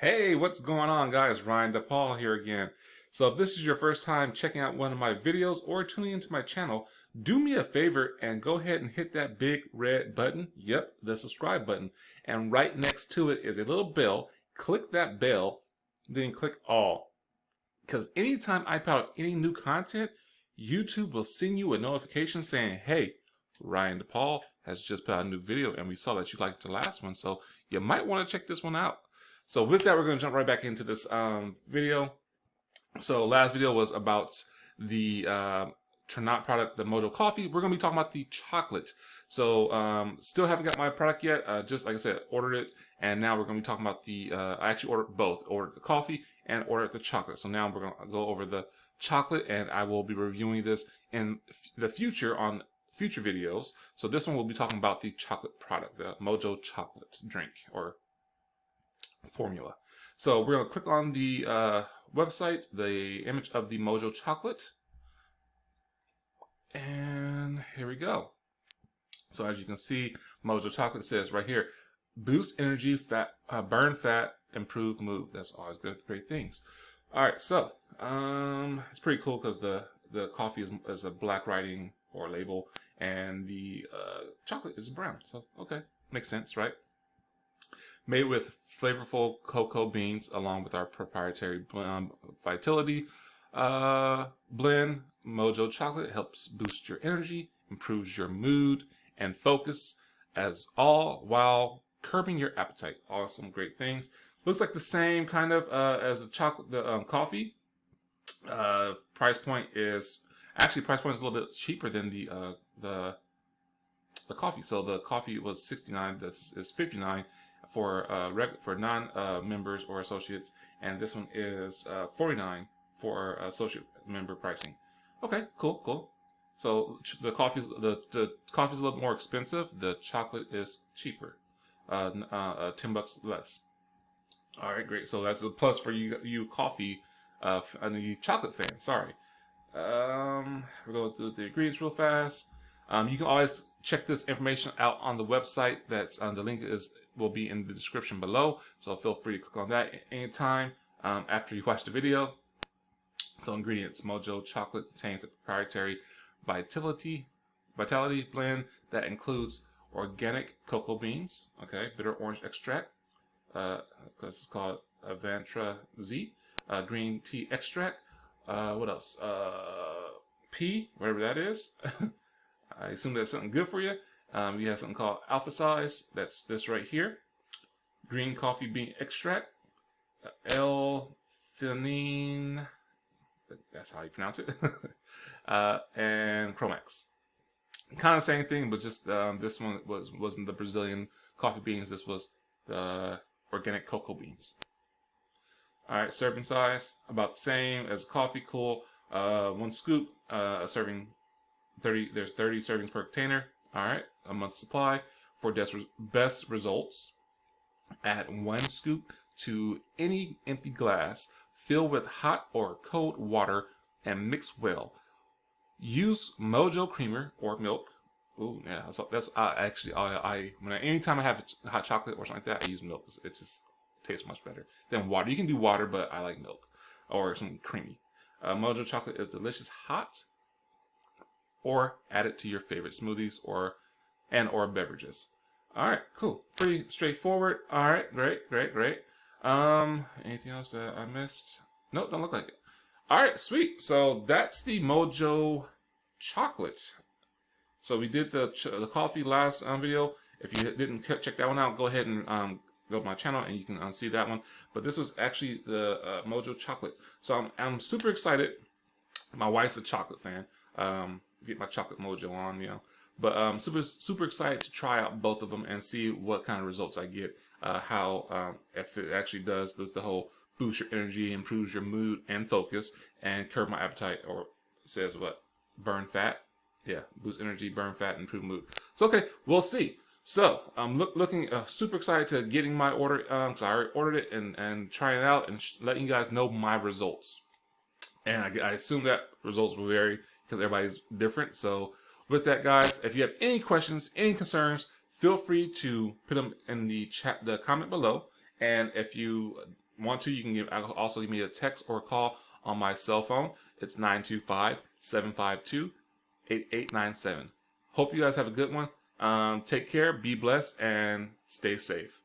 Hey, what's going on, guys? Ryan DePaul here again. So if this is your first time checking out one of my videos or tuning into my channel, do me a favor and go ahead and hit that big red button. Yep, the subscribe button. And right next to it is a little bell. Click that bell, then click all. Because anytime I put out any new content, YouTube will send you a notification saying, hey, Ryan DePaul has just put out a new video and we saw that you liked the last one, so you might want to check this one out. So with that, we're going to jump right back into this video. So last video was about the Tranont product, the Mojo coffee. We're going to be talking about the chocolate. So still haven't got my product yet. Just like I said, ordered it. And now we're going to be talking about the, I actually ordered both. Ordered the coffee and ordered the chocolate. So now we're going to go over the chocolate and I will be reviewing this in the future on future videos. So this one we'll be talking about the chocolate product, the Mojo chocolate drink or formula. So we're going to click on the website, the image of the Mojo chocolate. And here we go. So as you can see, Mojo chocolate says right here, boost energy, fat, burn fat, improve mood. That's always great things. All right, so it's pretty cool because the coffee is a black writing or label, and the chocolate is brown. So okay, makes sense, right? Made with flavorful cocoa beans along with our proprietary Vitality blend. Mojo chocolate helps boost your energy, improves your mood and focus, as all while curbing your appetite. Awesome, great things. Looks like the same kind of as the chocolate, the coffee. Price point is a little bit cheaper than the coffee. So the coffee was $69. This is $59 for non members or associates, and this one is $49 for associate member pricing. Okay, cool. So the coffee's a little more expensive. The chocolate is cheaper, $10 less. All right, great. So that's a plus for you coffee and the chocolate fans. Sorry. We're going through the ingredients real fast. You can always check this information out on the website. That's the link will be in the description below. So feel free to click on that anytime after you watch the video. So ingredients: Mojo chocolate contains a proprietary Vitality blend that includes organic cocoa beans, okay, bitter orange extract, because it's called Avantra Z, green tea extract. What else? Pea, whatever that is. I assume that's something good for you. You have something called alpha size. That's this right here. Green coffee bean extract. L-theanine. That's how you pronounce it. And Chromax. Kind of same thing, but just this one wasn't the Brazilian coffee beans. This was the organic cocoa beans. All right, serving size about the same as coffee. Cool. 1 scoop. Serving 30. There's 30 servings per container. All right, a month's supply. For best results, add 1 scoop to any empty glass. Fill with hot or cold water and mix well. Use Mojo creamer or milk. Ooh, yeah, so that's anytime I have hot chocolate or something like that, I use milk. It just tastes much better than water. You can do water, but I like milk or something creamy. Mojo chocolate is delicious hot, or add it to your favorite smoothies or beverages. All right, cool. Pretty straightforward. All right, great. Anything else that I missed? Nope, don't look like it. All right, sweet. So that's the Mojo chocolate. So we did the coffee last video. If you didn't check that one out, go ahead and go to my channel and you can see that one. But this was actually the Mojo chocolate. So I'm super excited. My wife's a chocolate fan. Get my chocolate mojo on, you know. But I'm super excited to try out both of them and see what kind of results I get. If it actually does the whole boost your energy, improves your mood and focus, and curb my appetite, or says what? Burn fat. Yeah, boost energy, burn fat, improve mood. So okay, we'll see. So I'm looking super excited to getting my order. So I already ordered it and trying it out and letting you guys know my results. And I assume that results will vary because everybody's different. So with that, guys, if you have any questions, any concerns, feel free to put them in the comment below. And if you want to, you can also give me a text or a call on my cell phone. It's 925-752-8897. Hope you guys have a good one. Take care, be blessed, and stay safe.